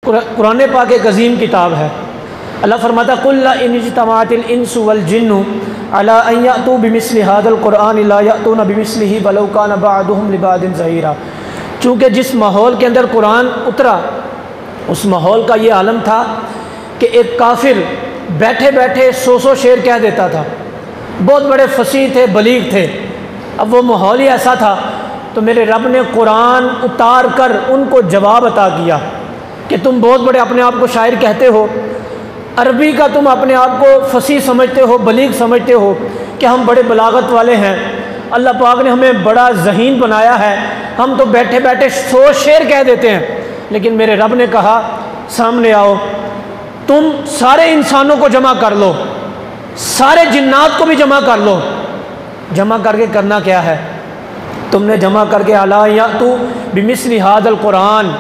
قرآن پاک ایک عظیم کتاب ہے۔ اللہ فرماتا قُلْ إِنِ اجْتَمَعَتِ الْإِنسُ وَالْجِنُّ عَلَىٰ أَن يَأْتُوا بِمِثْلِ هَٰذَا الْقُرْآنِ لَا يَأْتُونَ بِمِثْلِهِ وَلَوْ كَانَ بَعْضُهُمْ لِبَعْضٍ ظَهِيرًا۔ چونکہ جس ماحول کے اندر قرآن اترا اس ماحول کا یہ عالم تھا کہ ایک کافر بیٹھے بیٹھے سو شعر کہہ دیتا تھا، بہت بڑے فصیح تھے، بلیغ تھے۔ اب وہ ماحول ہی ایسا تھا تو میرے رب نے قرآن اتار کر ان کو جواب عطا کیا کہ تم بہت بڑے اپنے آپ کو شاعر کہتے ہو، عربی کا تم اپنے آپ کو فصیح سمجھتے ہو، بلیغ سمجھتے ہو کہ ہم بڑے بلاغت والے ہیں، اللہ پاک نے ہمیں بڑا ذہین بنایا ہے، ہم تو بیٹھے بیٹھے سو شعر کہہ دیتے ہیں۔ لیکن میرے رب نے کہا سامنے آؤ، تم سارے انسانوں کو جمع کر لو، سارے جنات کو بھی جمع کر لو۔ جمع کر کے کرنا کیا ہے؟ تم نے جمع کر کے الا یاتوا بمثل ھذا القرآن،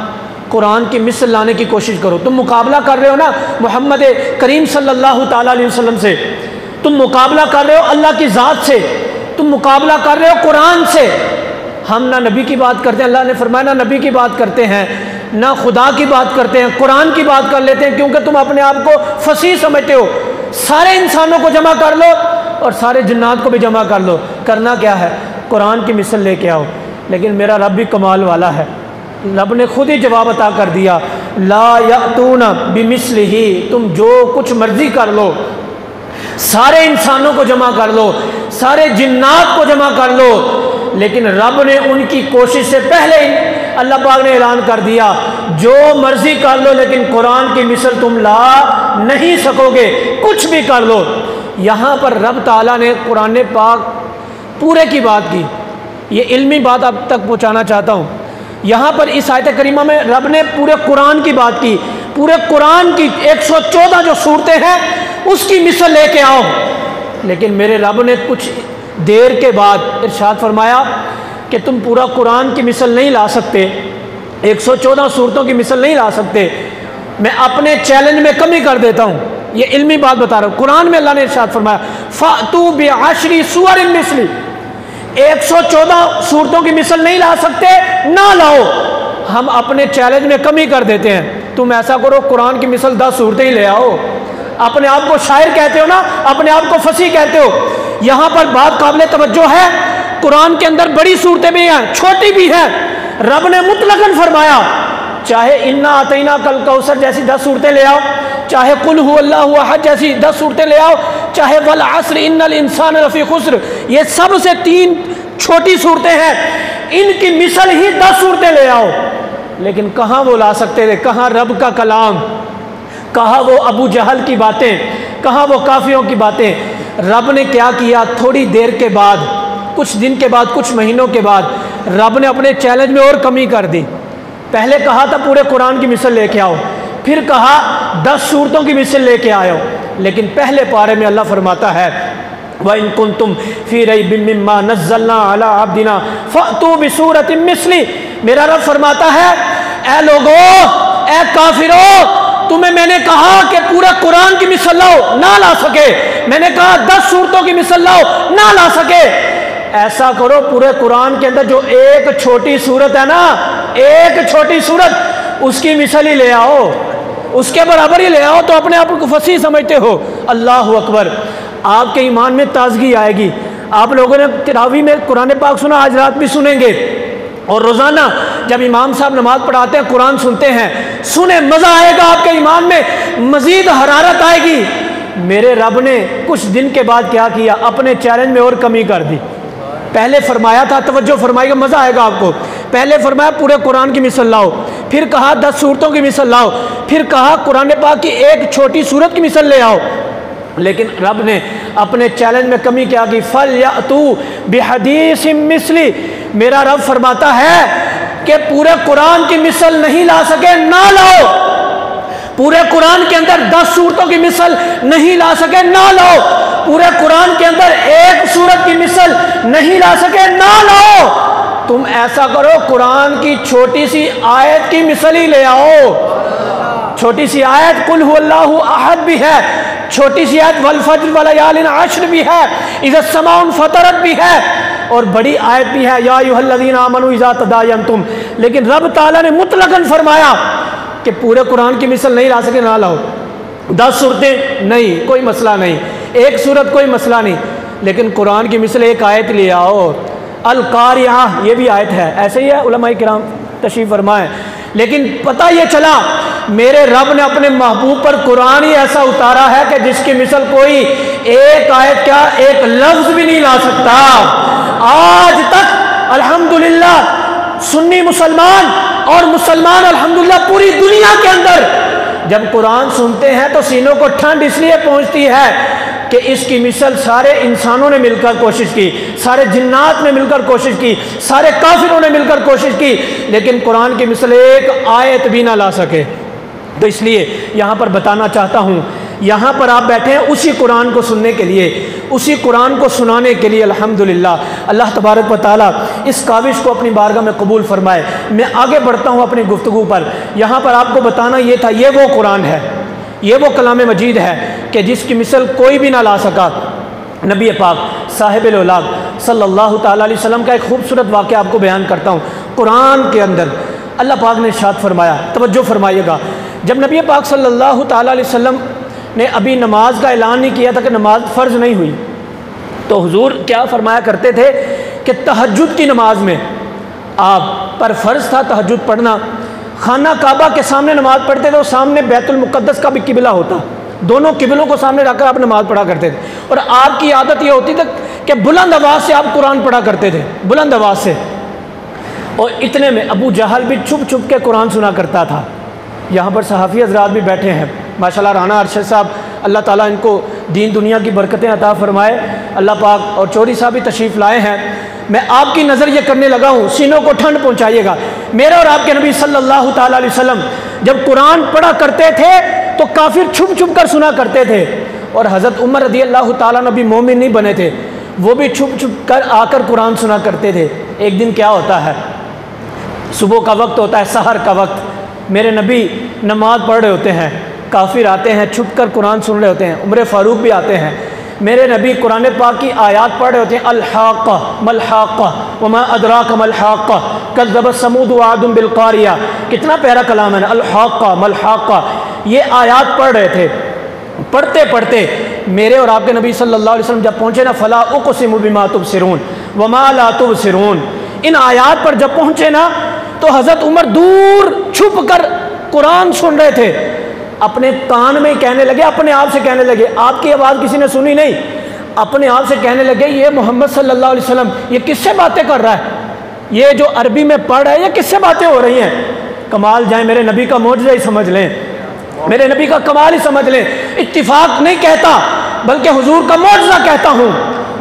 قرآن کی مثل لانے کی کوشش کرو۔ تم مقابلہ کر رہے ہو نا محمد کریم صلی اللہ تعالیٰ علیہ وسلم سے، تم مقابلہ کر رہے ہو اللہ کی ذات سے، تم مقابلہ کر رہے ہو قرآن سے۔ ہم نہ نبی کی بات کرتے ہیں، اللہ نے فرمایا نہ نبی کی بات کرتے ہیں، نہ خدا کی بات کرتے ہیں، قرآن کی بات کر لیتے ہیں، کیونکہ تم اپنے آپ کو فصیح سمجھتے ہو۔ سارے انسانوں کو جمع کر لو اور سارے جنات کو بھی جمع کر لو۔ کرنا کیا ہے؟ قرآن کی مثل لے کے آؤ۔ لیکن میرا رب بھی کمال والا ہے، رب نے خود ہی جواب عطا کر دیا، لا یأتون بمثلہ، تم جو کچھ مرضی کر لو، سارے انسانوں کو جمع کر لو، سارے جنات کو جمع کر لو، لیکن رب نے ان کی کوشش سے پہلے اللہ پاک نے اعلان کر دیا جو مرضی کر لو لیکن قرآن کی مثل تم لا نہیں سکو گے، کچھ بھی کر لو۔ یہاں پر رب تعالیٰ نے قرآن پاک پورے کی بات کی، یہ علمی بات اب تک پہنچانا چاہتا ہوں۔ یہاں پر اس آیت کریمہ میں رب نے پورے قرآن کی بات کی، پورے قرآن کی 114 جو صورتیں ہیں اس کی مثل لے کے آؤ۔ لیکن میرے رب نے کچھ دیر کے بعد ارشاد فرمایا کہ تم پورا قرآن کی مثل نہیں لا سکتے، 114 صورتوں کی مثل نہیں لا سکتے، میں اپنے چیلنج میں کمی کر دیتا ہوں۔ یہ علمی بات بتا رہا ہوں، قرآن میں اللہ نے ارشاد فرمایا فَأْتُوا بِعَشْرِ سُوَرٍ مِثْلِ، 114 صورتوں کی مثل نہیں لا سکتے، نہ لاؤ، ہم اپنے چیلنج میں کمی کر دیتے ہیں۔ تم ایسا کرو قرآن کی مثل 10 صورتیں ہی لے آؤ۔ اپنے آپ کو شاعر کہتے ہو نا، اپنے آپ کو فصیح کہتے ہو۔ یہاں پر بات قابل توجہ ہے، قرآن کے اندر بڑی صورتیں بھی ہیں، چھوٹی بھی ہیں۔ رب نے مطلقاً فرمایا چاہے انا اعطینا کل کوثر جیسی 10 صورتیں لے آؤ، چاہے قل هو اللہ احد جیسی 10 صورتیں لے آؤ، چاہے والعصر ان الانسان لفی خسر، یہ سب سے 3 چھوٹی صورتیں ہیں، ان کی مثل ہی 10 صورتیں لے آؤ۔ لیکن کہاں وہ لا سکتے تھے؟ کہاں رب کا کلام، کہاں وہ ابو جہل کی باتیں، کہاں وہ کافروں کی باتیں۔ رب نے کیا کیا؟ تھوڑی دیر کے بعد، کچھ دن کے بعد، کچھ مہینوں کے بعد رب نے اپنے چیلنج میں اور کمی کر دی۔ پہلے کہا تھا پورے قرآن کی مثل لے کے آؤ، پھر کہا 10 صورتوں کی مثل لے کے آؤ، لیکن پہلے پارے میں اللہ فرماتا ہے وَإِن كُنتُمْ فِي رَيْبٍ مِّمَّا نَزَّلْنَا عَلَىٰ عَبْدِنَا فَأْتُوا بِسُورَةٍ مِّثْلِهِ، میرا رب فرماتا ہے اے لوگو، اے کافرو، تمہیں میں نے کہا کہ پورے قرآن کی مثل لاؤ، نہ لا سکے، میں نے کہا 10 صورتوں کی مثل لاؤ، نہ لا سکے۔ ایسا کرو پورے قرآن کے اندر جو ایک چھوٹی صورت ہے نا، ایک چھوٹی صورت، اس کی مثل ہی لے آؤ، اس کے برابر ہی لے آؤ، تو اپنے آپ کو فصیح سمجھتے ہو۔ اللہ اکبر، آپ کے ایمان میں تازگی آئے گی۔ آپ لوگوں نے تراویح میں قرآن پاک سنا، آج رات بھی سنیں گے، اور روزانہ جب امام صاحب نماز پڑھاتے ہیں قرآن سنتے ہیں، سنیں، مزہ آئے گا، آپ کے ایمان میں مزید حرارت آئے گی۔ میرے رب نے کچھ دن کے بعد کیا کیا؟ اپنے چیلنج میں اور کمی کر دی۔ پہلے فرمایا تھا، توجہ فرمائے گا، مزہ آئے گا آپ کو، پہلے فرمایا پورے قرآن کی مثل لاؤ، پھر کہا 10 صورتوں کی مثل لاؤ، پھر کہا قرآن پاک کی ایک چھوٹی صورت کی مثل لے آؤ۔ لیکن رب نے اپنے چیلنج میں کمی کیا کی؟ فَلْيَأْتُوا بِحَدِيثٍ مِّثْلِهِ، میرا رب فرماتا ہے کہ پورے قرآن کی مثل نہیں لا سکے، نہ لاؤ۔ پورے قرآن کے اندر 10 صورتوں کی مثل نہیں لا سکے، نہ لاؤ۔ پورے قرآن کے اندر ایک صورت کی مثل نہیں لا سکے، نہ لاؤ۔ تم ایسا کرو قرآن کی چھوٹی سی آیت کی مثل ہی لے آؤ۔ چھوٹی سی آیت قل هو اللہ احد بھی ہے، چھوٹی سی آیت والفجر ولیال عشر بھی ہے، اذا السماء انفطرت بھی ہے، اور بڑی آیت بھی ہے یا ایھا الذین آمنوا اذا تداینتم۔ لیکن رب تعالیٰ نے مطلقاً فرمایا کہ پورے قرآن کی مثل نہیں لا سکے نہ لاؤ، 10 صورتیں نہیں کوئی مسئلہ نہیں، ایک صورت کوئی مسئلہ نہیں، لیکن قرآن کی مثل ایک آیت لے آؤ۔ القاریہ یہ بھی آیت ہے، ایسے ہی ہے، علماء کرام تشریف فرمائیں، لیکن پتہ یہ چلا میرے رب نے اپنے محبوب پر قرآن ہی ایسا اتارا ہے کہ جس کی مثل کوئی ایک آیت کیا ایک لفظ بھی نہیں لا سکتا۔ آج تک الحمدللہ سنی مسلمان اور مسلمان الحمدللہ پوری دنیا کے اندر جب قرآن سنتے ہیں تو سینوں کو ٹھنڈ اس لیے پہنچتی ہے کہ اس کی مثل سارے انسانوں نے مل کر کوشش کی، سارے جنات نے مل کر کوشش کی، سارے کافروں نے مل کر کوشش کی، لیکن قرآن کی مثل ایک آیت بھی نہ لا سکے۔ تو اس لیے یہاں پر بتانا چاہتا ہوں، یہاں پر آپ بیٹھے ہیں اسی قرآن کو سننے کے لیے، اسی قرآن کو سنانے کے لیے۔ الحمدللہ اللہ تبارک و تعالیٰ اس کاوش کو اپنی بارگاہ میں قبول فرمائے۔ میں آگے بڑھتا ہوں اپنی گفتگو پر۔ یہاں پر آپ کو بتانا یہ تھا، یہ وہ قرآن ہے، یہ وہ کلام مجید ہے کہ جس کی مثل کوئی بھی نہ لا سکا۔ نبی پاک صاحب الاولاق صلی اللہ تعالیٰ علیہ وسلم کا ایک خوبصورت واقعہ آپ کو بیان کرتا ہوں۔ قرآن کے اندر اللہ پاک نے ارشاد فرمایا، توجہ فرمائیے گا، جب نبی پاک صلی اللہ تعالیٰ علیہ وسلم نے ابھی نماز کا اعلان نہیں کیا تھا کہ نماز فرض نہیں ہوئی، تو حضور کیا فرمایا کرتے تھے کہ تہجد کی نماز میں آپ پر فرض تھا تہجد پڑھنا، خانہ کعبہ کے سامنے نماز پڑھتے تھے، اور سامنے بیت المقدس کا بھی قبلہ ہوتا، دونوں قبلوں کو سامنے رکھ کر آپ نماز پڑھا کرتے تھے، اور آپ کی عادت یہ ہوتی تھی کہ بلند آواز سے آپ قرآن پڑھا کرتے تھے، بلند آواز سے، اور اتنے میں ابو جہل بھی چھپ چھپ کے قرآن سنا کرتا تھا۔ یہاں پر صحافی حضرات بھی بیٹھے ہیں ماشاءاللہ، رانا ارشد صاحب اللہ تعالیٰ ان کو دین دنیا کی برکتیں عطا فرمائے، اللہ پاک، اور چوری صاحب بھی تشریف لائے ہیں۔ میں آپ کی نظر یہ کرنے لگا ہوں، سینوں کو ٹھنڈ پہنچائیے گا۔ میرے اور آپ کے نبی صلی اللہ تعالیٰ علیہ وسلم جب قرآن پڑھا کرتے تھے تو کافر چھپ چھپ کر سنا کرتے تھے، اور حضرت عمر رضی اللہ تعالیٰ نبی مومن نہیں بنے تھے، وہ بھی چھپ چھپ کر آ کر قرآن سنا کرتے تھے۔ ایک دن کیا ہوتا ہے، صبح کا وقت ہوتا ہے، سحر کا وقت، میرے نبی نماز پڑھ رہے ہوتے ہیں، کافر آتے ہیں چھپ کر قرآن سن رہے ہوتے ہیں، عمر فاروق بھی آتے ہیں، میرے نبی قرآن پاک کی آیات پڑھ رہے ہوتے ہیں، الحاقہ ملحاقہ وما ادراک ملحاقہ کذبت ثمود وعاد بالقاریہ، کتنا پیارا کلام ہے نا، الحاقہ ملحاقہ، یہ آیات پڑھ رہے تھے۔ پڑھتے پڑھتے میرے اور آپ کے نبی صلی اللہ علیہ وسلم جب پہنچے نا، فلا اقسم بما تبصرون وما لا تبصرون، ان آیات پر جب پہنچے نا تو حضرت عمر دور چھپ کر قرآن سن رہے تھے، اپنے کان میں کہنے لگے، اپنے آپ سے کہنے لگے، آپ کی آواز کسی نے سنی نہیں، اپنے آپ سے کہنے لگے، یہ محمد صلی اللہ علیہ وسلم یہ کس سے باتیں کر رہا ہے، یہ جو عربی میں پڑھ رہا ہے یہ کس سے باتیں ہو رہی ہیں۔ کمال جائیں، میرے نبی کا معجزہ ہی سمجھ لیں، میرے نبی کا کمال ہی سمجھ لیں، اتفاق نہیں کہتا بلکہ حضور کا معجزہ کہتا ہوں۔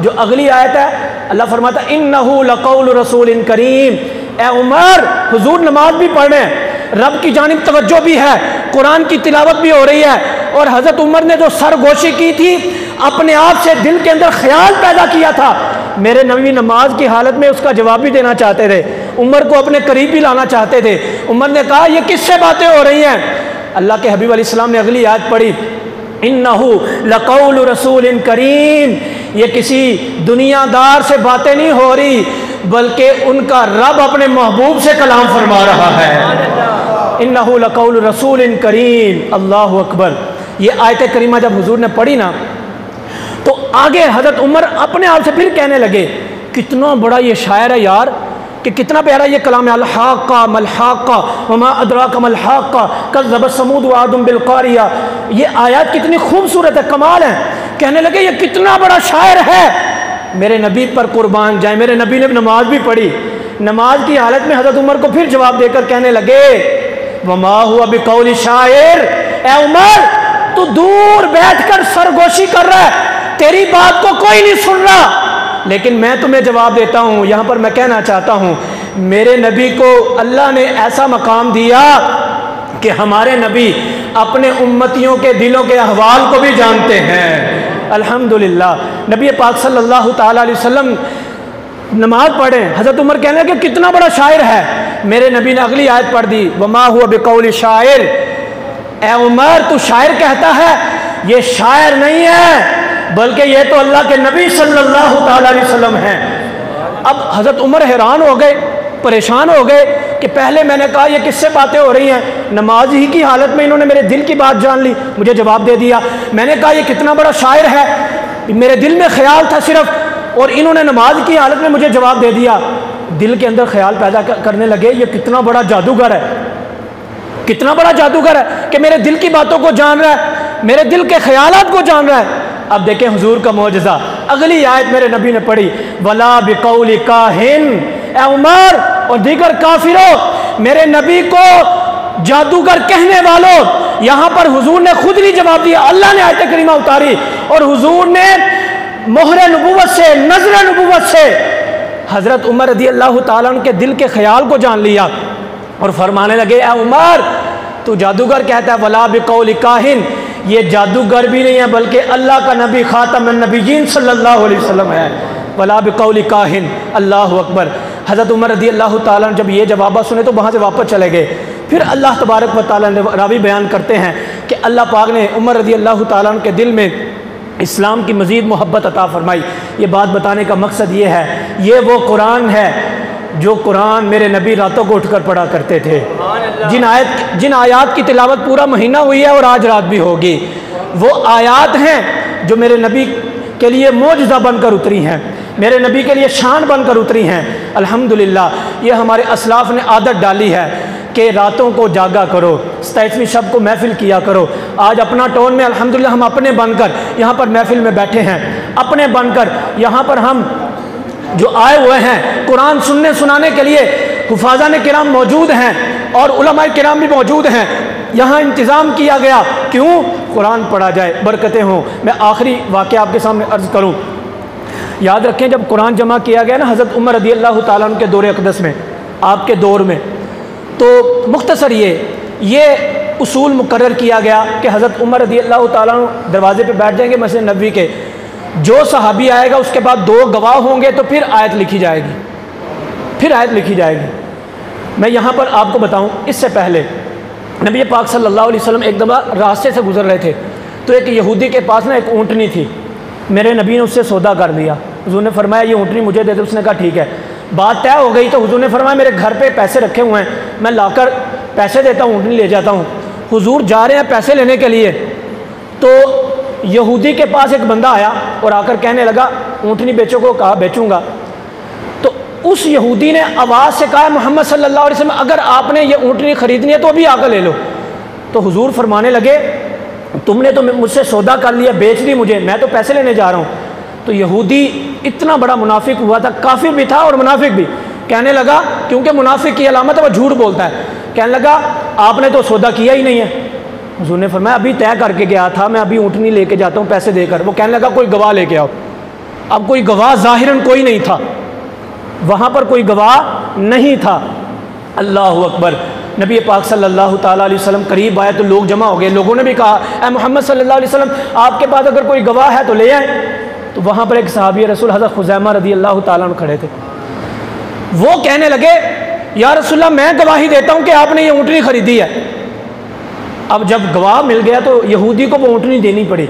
جو اگلی آیت ہے اللہ فرماتا ہے انہ لقول رسول کریم، اے عمر حضور نماز بھی پڑھ رہے ہیں، رب کی جانب توجہ بھی ہے، قرآن کی تلاوت بھی ہو رہی ہے، اور حضرت عمر نے جو سرگوشی کی تھی، اپنے آپ سے دل کے اندر خیال پیدا کیا تھا، میرے نبی نماز کی حالت میں اس کا جواب بھی دینا چاہتے تھے، عمر کو اپنے قریب بھی لانا چاہتے تھے۔ عمر نے کہا یہ کس سے باتیں ہو رہی ہیں؟ اللہ کے حبیب علیہ السلام نے اگلی آیت پڑھی، انہو لقول رسول کریم، یہ کسی دنیا دار سے باتیں نہیں ہو رہی بلکہ ان کا رب اپنے محبوب سے کلام فرما رہا ہے۔ انہو لقول رسول کریم، اللہ اکبر۔ یہ آیت کریمہ جب حضور نے پڑھی نا تو آگے حضرت عمر اپنے آپ سے پھر کہنے لگے، کتنا بڑا یہ شاعر ہے یار، کہ کتنا پیارا یہ کلام ہے، الحاقہ ملحاقہ وما ادراک ملحاقہ کذبت ثمود وعاد بالقاریہ، یہ آیات کتنی خوبصورت ہے، کمال ہے۔ کہنے لگے یہ کتنا بڑا شاعر ہے، میرے نبی پر قربان جائیں، میرے نبی نے نماز بھی پڑھی، نماز کی حالت میں حضرت عمر کو پھر جواب دے کر کہنے لگے وما ہوا بقول شاعر، اے عمر تو دور بیٹھ کر سرگوشی کر رہا ہے، تیری بات کو کوئی نہیں سن رہا، لیکن میں تمہیں جواب دیتا ہوں۔ یہاں پر میں کہنا چاہتا ہوں میرے نبی کو اللہ نے ایسا مقام دیا کہ ہمارے نبی اپنے امتیوں کے دلوں کے احوال کو بھی جانتے ہیں۔ الحمدللہ نبی پاک صلی اللہ تعالیٰ علیہ وسلم نماز پڑھیں، حضرت عمر کہنے کہ کتنا بڑا شاعر ہے، میرے نبی نے اگلی آیت پڑھ دی وما ہوا بقول شاعر، اے عمر تو شاعر کہتا ہے، یہ شاعر نہیں ہے بلکہ یہ تو اللہ کے نبی صلی اللہ تعالیٰ علیہ وسلم ہیں۔ اب حضرت عمر حیران ہو گئے، پریشان ہو گئے، کہ پہلے میں نے کہا یہ کس سے باتیں ہو رہی ہیں، نماز ہی کی حالت میں انہوں نے میرے دل کی بات جان لی، مجھے جواب دے دیا۔ میں نے کہا یہ کتنا بڑا شاعر ہے، میرے دل میں خیال تھا صرف، اور انہوں نے نماز کی حالت میں مجھے جواب دے دیا۔ دل کے اندر خیال پیدا کرنے لگے یہ کتنا بڑا جادوگر ہے، کتنا بڑا جادوگر ہے کہ میرے دل کی باتوں کو جان رہا ہے، میرے دل کے خیالات کو جان رہا ہے۔ اب دیکھیں حضور کا معجزہ، اگلی آیت میرے نبی نے پڑھی، وَلَا بِقَوْلِ كَاهِنٍ، اے عمر اور دیگر کافروں، میرے نبی کو جادوگر کہنے والوں، یہاں پر حضور نے خود نہیں جواب دیا، اللہ نے آیت کریمہ اتاری، اور حضور نے مہر نبوت سے، نظر نبوت سے حضرت عمر رضی اللہ تعالیٰ عنہ کے دل کے خیال کو جان لیا، اور فرمانے لگے اے عمر تو جادوگر کہتا ہے، وَلَا بِقَوْلِ كَاهِنٍ، یہ جادوگر بھی نہیں ہے بلکہ اللہ کا نبی خاتم النبیین صلی اللہ علیہ وسلم ہے، وَلَا بِقَوْلِ كَاهِنٍ، اللہ اکبر۔ حضرت عمر رضی اللہ تعالیٰ جب یہ جوابات سنے تو وہاں سے واپس چلے گئے۔ پھر اللہ تبارک و تعالیٰ نے راوی بیان کرتے ہیں کہ اللہ پاک نے عمر رضی اللہ تعالیٰ کے دل میں اسلام کی مزید محبت عطا فرمائی۔ یہ بات بتانے کا مقصد یہ ہے، یہ وہ قرآن ہے جو قرآن میرے نبی راتوں کو اٹھ کر پڑھا کرتے تھے، جن آیات کی تلاوت پورا مہینہ ہوئی ہے اور آج رات بھی ہوگی، وہ آیات ہیں جو میرے نبی کے لیے معجزہ بن کر اتری ہیں، میرے نبی کے لیے شان بن کر اتری ہیں۔ الحمدللہ یہ ہمارے اسلاف نے عادت ڈالی ہے کہ راتوں کو جاگا کرو، 27ویں شب کو محفل کیا کرو۔ آج اپنا ٹون میں الحمدللہ ہم اپنے بن کر یہاں پر محفل میں بیٹھے ہیں، اپنے بن کر یہاں پر ہم جو آئے ہوئے ہیں قرآن سننے سنانے کے لیے، حفاظان کرام موجود ہیں اور علماء کرام بھی موجود ہیں، یہاں انتظام کیا گیا، کیوں؟ قرآن پڑھا جائے، برکتیں ہوں۔ میں آخری واقعہ آپ کے سامنے عرض کروں، یاد رکھیں جب قرآن جمع کیا گیا نا حضرت عمر رضی اللہ تعالیٰ عنہ کے دور اقدس میں، آپ کے دور میں، تو مختصر یہ اصول مقرر کیا گیا کہ حضرت عمر رضی اللہ تعالیٰ عنہ دروازے پہ بیٹھ جائیں گے مسجد نبوی کے، جو صحابی آئے گا اس کے بعد 2 گواہ ہوں گے تو پھر آیت لکھی جائے گی، پھر آیت لکھی جائے گی۔ میں یہاں پر آپ کو بتاؤں، اس سے پہلے نبی پاک صلی اللہ علیہ وسلم ایک دفعہ راستے سے گزر رہے تھے تو ایک یہودی کے پاس نا ایک اونٹنی تھی، میرے نبی نے اس سے سودا کر دیا، حضور نے فرمایا یہ اونٹنی مجھے دے دو، اس نے کہا ٹھیک ہے، بات طے ہو گئی تو حضور نے فرمایا میرے گھر پہ پیسے رکھے ہوئے ہیں، میں لا کر پیسے دیتا ہوں، اونٹنی لے جاتا ہوں۔ حضور جا رہے ہیں پیسے لینے کے لیے تو یہودی کے پاس ایک بندہ آیا اور آ کر کہنے لگا اونٹنی بیچو کو، کہا بیچوں گا، تو اس یہودی نے آواز سے کہا محمد صلی اللہ علیہ وسلم اگر آپ نے یہ اونٹنی خریدنی ہے تو ابھی آ کر لے لو۔ تو حضور فرمانے لگے تم نے تو مجھ سے سودا کر لیا، بیچ دی مجھے، میں تو پیسے لینے جا رہا ہوں۔ تو یہودی اتنا بڑا منافق ہوا تھا، کافر بھی تھا اور منافق بھی، کہنے لگا، کیونکہ منافق کی علامت ہے وہ جھوٹ بولتا ہے، کہنے لگا آپ نے تو سودا کیا ہی نہیں ہے۔ حضور نے فرمایا ابھی طے کر کے گیا تھا، میں ابھی اونٹنی لے کے جاتا ہوں پیسے دے کر۔ وہ کہنے لگا کوئی گواہ لے کے آؤ۔ اب کوئی گواہ ظاہراً کوئی نہیں تھا، وہاں پر کوئی گواہ نہیں تھا۔ اللہ اکبر۔ نبی پاک صلی اللہ تعالیٰ علیہ وسلم قریب آئے تو لوگ جمع ہو گئے، لوگوں نے بھی کہا اے محمد صلی اللہ علیہ وسلم آپ کے پاس اگر کوئی گواہ ہے تو لے آئیں۔ تو وہاں پر ایک صحابی رسول حضرت خزیمہ رضی اللہ تعالیٰ عنہ کھڑے تھے، وہ کہنے لگے یا رسول اللہ میں گواہی دیتا ہوں کہ آپ نے یہ اونٹنی خریدی ہے۔ اب جب گواہ مل گیا تو یہودی کو وہ اونٹنی دینی پڑی۔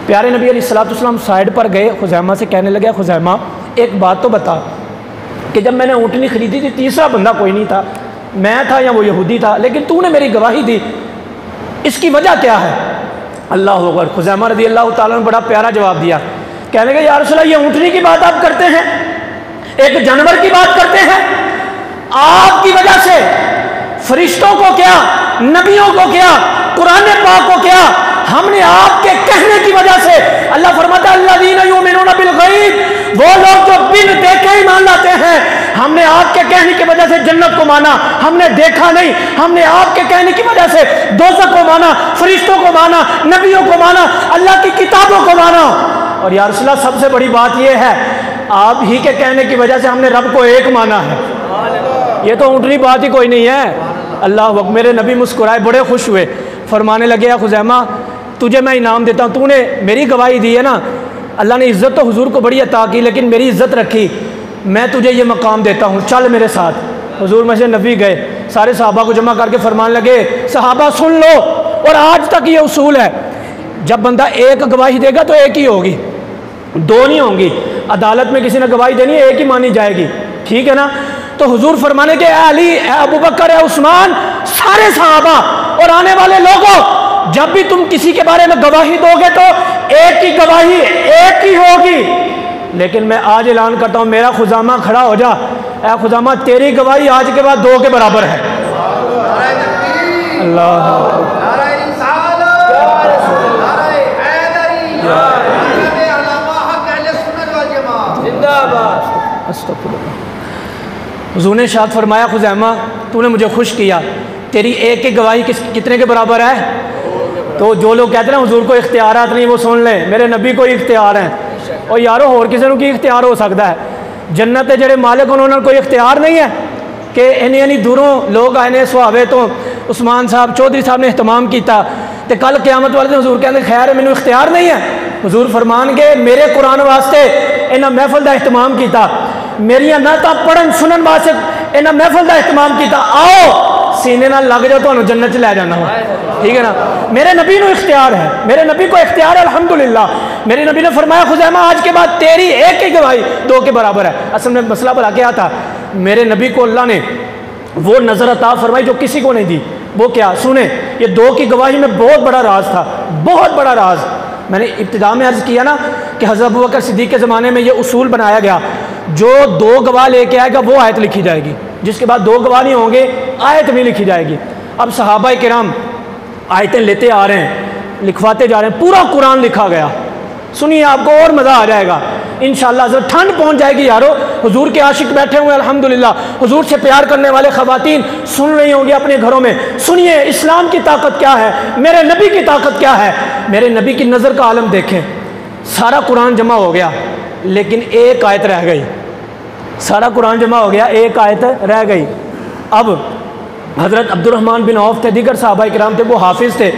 پیارے نبی علیہ الصلوۃ والسلام سائڈ پر گئے، خزیمہ سے کہنے لگے خزیمہ ایک بات تو بتا کہ جب میں نے اونٹنی خریدی تھی تیسرا بندہ کوئی نہیں تھا، میں تھا یا وہ یہودی تھا، لیکن تو نے میری گواہی دی، اس کی وجہ کیا ہے؟ اللہ اکبر۔ خزیمہ رضی اللہ تعالیٰ نے بڑا پیارا جواب دیا، کہنے لگے یا رسول اللہ یہ اونٹنی کی بات آپ کرتے ہیں، ایک جانور کی بات کرتے ہیں، آپ کی وجہ سے فرشتوں کو کیا، نبیوں کو کیا، قرآن پاک کو کیا، ہم نے آپ کے کہنے کی وجہ سے، اللہ فرماتا ہے الذین یؤمنون بالغیب، وہ لوگ جو بن دیکھے ایمان لاتے ہیں، ہم نے آپ کے کہنے کی وجہ سے جنت کو مانا، ہم نے دیکھا نہیں، ہم نے آپ کے کہنے کی وجہ سے دوزخ کو مانا، فرشتوں کو مانا، نبیوں کو مانا، اللہ کی کتابوں کو مانا۔ اور یا رسول اللہ سب سے بڑی بات یہ ہے آپ ہی کے کہنے کی وجہ سے ہم نے رب کو ایک مانا ہے، یہ تو اونٹنی بات ہی کوئی نہیں ہے۔ اللہ اکبر۔ میرے نبی مسکرائے، بڑے خوش ہوئے، فرمانے لگے یا خزیمہ تجھے میں انعام دیتا ہوں، تو نے میری گواہی دی ہے نا، اللہ نے عزت تو حضور کو بڑی عطا کی لیکن میری عزت رکھی، میں تجھے یہ مقام دیتا ہوں، چل میرے ساتھ۔ حضور مسجد نبی گئے، سارے صحابہ کو جمع کر کے فرمانے لگے صحابہ سن لو، اور آج تک یہ اصول ہے جب بندہ ایک گواہی دے گا تو ایک ہی ہوگی، 2 نہیں ہوں گی، عدالت میں کسی نے گواہی دینی ہے ایک ہی مانی جائے گی، ٹھیک ہے نا؟ تو تو حضور فرمانے کے اے علی، اے ابو بکر، اے عثمان، سارے صحابہ اور آنے والے لوگوں، جب بھی تم کسی کے بارے میں گواہی دو گے تو ایک ہی گواہی ایک ہی ہوگی، لیکن میں آج اعلان کرتا ہوں، میرا خزامہ کھڑا ہو جا، اے خزامہ تیری گواہی آج کے بعد 2 کے برابر ہے۔ اللہ حضور نے ارشاد فرمایا، خزیمہ تو نے مجھے خوش کیا، تیری ایک کی گواہی کتنے کے برابر ہے؟ تو جو لوگ کہتے ہیں نا حضور کو اختیارات نہیں، وہ سن لیں، میرے نبی کو اختیار ہیں۔ اور یارو اور کسی نے کی اختیار ہو سکتا ہے؟ جنت کے جڑے مالک انہوں نے کوئی اختیار نہیں ہے کہ انہیں دوروں لوگ آئے سہاوے تو عثمان صاحب چودھری صاحب نے اہتمام کیتا تے کل قیامت والے دن حضور کہتے ہیں خیر مینوں اختیار نہیں ہے؟ حضور فرمان کے میرے قرآن واسطے انہاں محفل دا اہتمام کیتا، میریاں نعتاں پڑھن سنن واسطے انہاں محفل دا اہتمام کیتا، آؤ سینے نال لگ جاؤ تانوں جنت چ لے جانا ہوں، ٹھیک ہے نا؟ میرے نبی نو اختیار ہے، میرے نبی کو اختیار ہے، الحمدللہ۔ میرے نبی نے فرمایا خزیمہ آج کے بعد تیری ایک کی گواہی 2 کے برابر ہے۔ اصل میں مسئلہ بھلا کیا تھا؟ میرے نبی کو اللہ نے وہ نظر عطا فرمائی جو کسی کو نہیں دی۔ وہ کیا؟ سنیں، یہ 2 کی گواہی میں بہت بڑا راز تھا، بہت بڑا راز۔ میں نے ابتدا میں عرض کیا نا کہ حضرت ابوبکر صدیق کے زمانے میں یہ اصول بنایا گیا، جو 2 گواہ لے کے آئے گا وہ آیت لکھی جائے گی، جس کے بعد 2 گواہ نہیں ہوں گے آیت بھی لکھی جائے گی۔ اب صحابہ کرام آیتیں لیتے آ رہے ہیں، لکھواتے جا رہے ہیں، پورا قرآن لکھا گیا۔ سنیے آپ کو اور مزہ آ جائے گا انشاءاللہ۔ ذرا ٹھنڈ پہنچ جائے گی یارو، حضور کے عاشق بیٹھے ہوئے الحمدللہ، حضور سے پیار کرنے والے خواتین سن رہی ہوں گی اپنے گھروں میں۔ سنیے اسلام کی طاقت کیا ہے، میرے نبی کی طاقت کیا ہے۔ میرے نبی کی نظر کا عالم دیکھیں، سارا قرآن جمع ہو گیا لیکن ایک آیت رہ گئی، سارا قرآن جمع ہو گیا ایک آیت رہ گئی۔ اب حضرت عبد الرحمن بن عوف تھے، دیگر صحابہ کرام تھے، وہ حافظ تھے،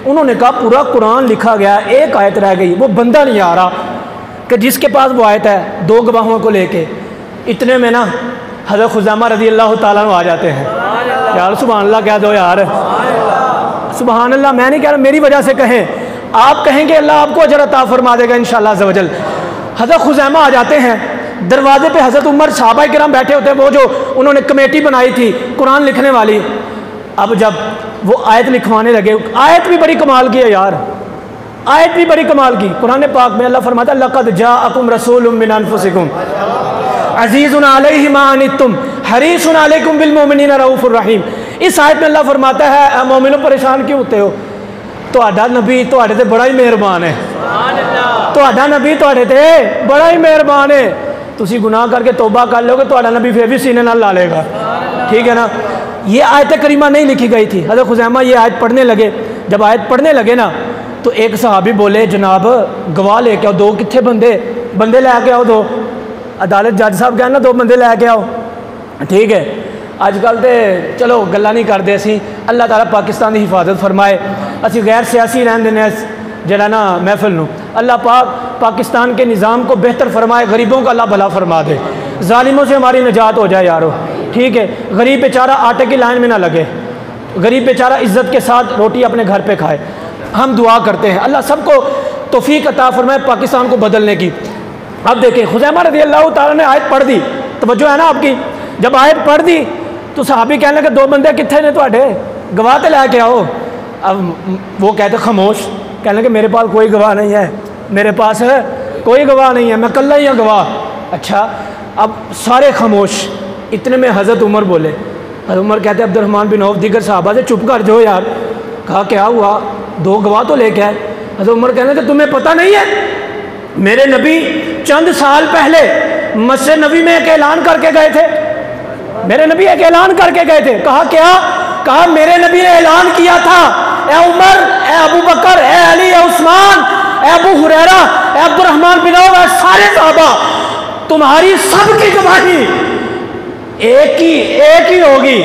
انہوں نے کہا پورا قرآن لکھا گیا ایک آیت رہ گئی، وہ بندہ نہیں آ رہا کہ جس کے پاس وہ آیت ہے 2 گواہوں کو لے کے۔ اتنے میں نا حضرت خزیمہ رضی اللہ تعالیٰ عنہ آ جاتے ہیں۔ یار سبحان اللہ کہہ دو یار، سبحان اللہ، میں نہیں کہہ رہا میری وجہ سے کہیں، آپ کہیں گے اللہ آپ کو اجر عطا فرما دے گا انشاءاللہ عز و جل۔ حضرت خزیمہ آ جاتے ہیں، دروازے پہ حضرت عمر صحابہ کرام بیٹھے ہوتے ہیں، وہ جو انہوں نے کمیٹی بنائی تھی قرآن لکھنے والی۔ اب جب وہ آیت لکھوانے لگے، آیت بھی بڑی کمال کی ہے یار، آیت بھی بڑی کمال کی۔ قرآن پاک میں اللہ فرماتا ہے لَقَدْ جَاءَكُمْ رَسُولٌ مِّنْ أَنفُسِكُمْ عَزِيزٌ عَلَيْهِ مَا عَنِتُّمْ حَرِيصٌ عَلَيْكُمْ بِالْمُؤْمِنِينَ رَءُوفٌ رَحِيمٌ۔ اس آیت میں اللہ فرماتا ہے اے مومنوں پریشان کیوں ہوتے ہو، تہاڈا نبی تہاڈے تے بڑا ہی مہربان ہے، تہاڈا نبی تہاڈے تے بڑا ہی مہربان ہے، تسی گناہ کر کے توبہ کر لو گے تہاڈا نبی پھر بھی سینے نال لا لے گا، ٹھیک ہے نا؟ یہ آیت کریمہ نہیں لکھی گئی تھی۔ حضرت خزیمہ یہ آیت پڑھنے لگے، جب آیت پڑھنے لگے نا تو ایک صحابی بولے جناب گواہ لے کے آؤ، 2 کتنے بندے لے کے آؤ 2۔ عدالت جج صاحب کہنا 2 بندے لے کے آؤ، ٹھیک ہے؟ اج کل تے چلو گلا نہیں کرتے اسی، اللہ تعالیٰ پاکستان کی حفاظت فرمائے، اسی غیر سیاسی رہن دینے جڑا نا محفل نو، اللہ پاک پاکستان کے نظام کو بہتر فرمائے، غریبوں کا اللہ بھلا فرما دے، ظالموں سے ہماری نجات ہو جائے یارو، ٹھیک ہے؟ غریب بیچارہ آٹے کی لائن میں نہ لگے، غریب بیچارہ عزت کے ساتھ روٹی اپنے گھر پہ کھائے۔ ہم دعا کرتے ہیں اللہ سب کو توفیق عطا فرمائے پاکستان کو بدلنے کی۔ اب دیکھیں خزیمہ رضی اللہ تعالیٰ نے آیت پڑھ دی، توجہ ہے نا آپ کی؟ جب آیت پڑھ دی تو صحابی کہنے لگے 2 بندے کتنے نے تواڈے، گواہ تے لے کے آؤ۔ اب وہ کہتے خاموش، کہنے لگے میرے پاس کوئی گواہ نہیں ہے، میرے پاس کوئی گواہ نہیں ہے، میں کلا ہی ہوں گواہ۔ اچھا، اب سارے خاموش۔ اتنے میں حضرت عمر بولے، حضرت عمر کہتے عبد الرحمن بن عوف دیگر صحابہ سے چپ کر جو یار، کہا کیا ہوا، 2 گواہ تو لے کے آئے۔ حضرت عمر کہنے کہ تمہیں پتہ نہیں ہے میرے نبی چند سال پہلے مسجد نبی میں ایک اعلان کر کے گئے تھے، میرے نبی ایک اعلان کر کے گئے تھے۔ کہا کیا؟ کہا میرے نبی نے اعلان کیا تھا اے عمر، اے ابو بکر، اے علی، اے عثمان، اے ابو ہریرہ، اے عبد الرحمن بن عوف، اے سارے صحابہ، تمہاری سب کی گواہی ایک ہی ہوگی،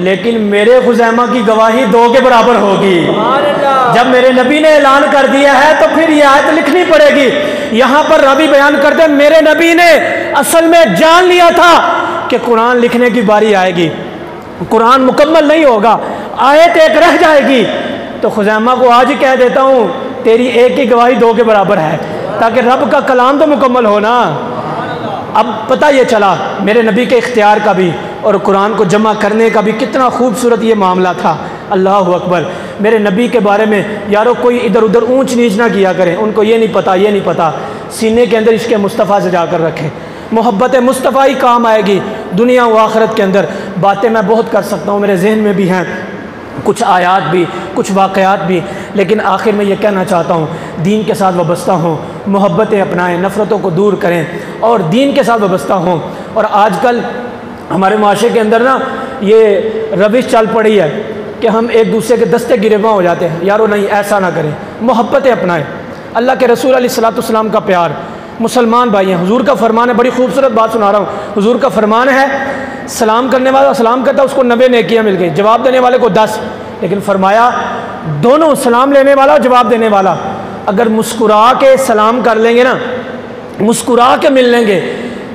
لیکن میرے خزیمہ کی گواہی 2 کے برابر ہوگی۔ جب میرے نبی نے اعلان کر دیا ہے تو پھر یہ آیت لکھنی پڑے گی۔ یہاں پر راوی بیان کرتے ہیں میرے نبی نے اصل میں جان لیا تھا کہ قرآن لکھنے کی باری آئے گی، قرآن مکمل نہیں ہوگا، آیت ایک رہ جائے گی، تو خزیمہ کو آج ہی کہہ دیتا ہوں تیری ایک کی گواہی 2 کے برابر ہے، تاکہ رب کا کلام تو مکمل ہونا۔ اب پتہ یہ چلا میرے نبی کے اختیار کا بھی، اور قرآن کو جمع کرنے کا بھی کتنا خوبصورت یہ معاملہ تھا۔ اللہ اکبر۔ میرے نبی کے بارے میں یارو کوئی ادھر ادھر اونچ نیچ نہ کیا کریں، ان کو یہ نہیں پتہ، یہ نہیں پتہ، سینے کے اندر عشق مصطفیٰ سے جا کر رکھیں۔ محبت مصطفیٰ ہی کام آئے گی دنیا و آخرت کے اندر۔ باتیں میں بہت کر سکتا ہوں، میرے ذہن میں بھی ہیں کچھ آیات بھی، کچھ واقعات بھی، لیکن آخر میں یہ کہنا چاہتا ہوں دین کے ساتھ وابستہ ہوں، محبتیں اپنائیں، نفرتوں کو دور کریں اور دین کے ساتھ وابستہ ہوں۔ اور آج کل ہمارے معاشرے کے اندر نا یہ روش چل پڑی ہے کہ ہم ایک دوسرے کے دستے گریباں ہو جاتے ہیں۔ یارو نہیں، ایسا نہ کریں، محبتیں اپنائیں۔ اللہ کے رسول علیہ الصلوۃ والسلام کا پیار، مسلمان بھائی ہیں، حضور کا فرمان ہے، بڑی خوبصورت بات سنا رہا ہوں، حضور کا فرمان ہے سلام کرنے والا سلام کرتا ہے اس کو 90 نیکیاں مل گئی، جواب دینے والے کو 10، لیکن فرمایا دونوں سلام لینے والا اور جواب دینے والا اگر مسکرا کے سلام کر لیں گے نا، مسکرا کے مل لیں گے،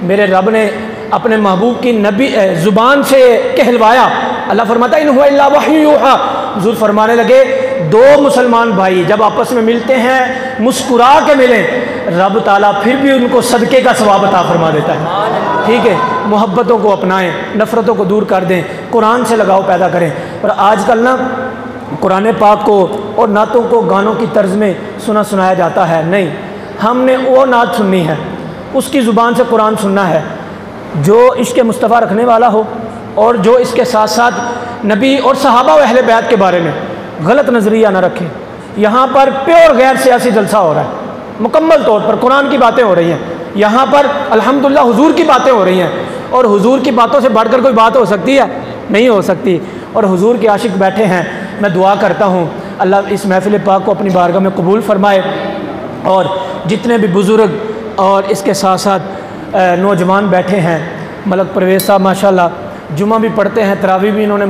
میرے رب نے اپنے محبوب کی نبی زبان سے کہلوایا۔ اللہ فرماتا ہے ان هو الا وحی یوحی، حضور فرمانے لگے دو مسلمان بھائی جب آپس میں ملتے ہیں مسکرا کے ملیں، رب تعالیٰ پھر بھی ان کو صدقے کا ثواب عطا فرما دیتا ہے۔ ٹھیک ہے، محبتوں کو اپنائیں، نفرتوں کو دور کر دیں، قرآن سے لگاؤ پیدا کریں۔ اور آج کل نا قرآن پاک کو اور نعتوں کو گانوں کی طرز میں سنایا جاتا ہے، نہیں، ہم نے وہ نعت سننی ہے، اس کی زبان سے قرآن سننا ہے جو عشق مصطفیٰ رکھنے والا ہو اور جو اس کے ساتھ ساتھ نبی اور صحابہ و اہل بیت کے بارے میں غلط نظریہ نہ رکھے۔ یہاں پر پیور غیر سیاسی جلسہ ہو رہا ہے، مکمل طور پر قرآن کی باتیں ہو رہی ہیں، یہاں پر الحمدللہ حضور کی باتیں ہو رہی ہیں، اور حضور کی باتوں سے بڑھ کر کوئی بات ہو سکتی ہے؟ نہیں ہو سکتی۔ اور حضور کے عاشق بیٹھے ہیں، میں دعا کرتا ہوں اللہ اس محفل پاک کو اپنی بارگاہ میں قبول فرمائے، اور جتنے بھی بزرگ اور اس کے ساتھ ساتھ نوجوان بیٹھے ہیں، ملک پرویز صاحب ماشاءاللہ جمعہ بھی پڑھتے ہیں، تراویح بھی انہوں نے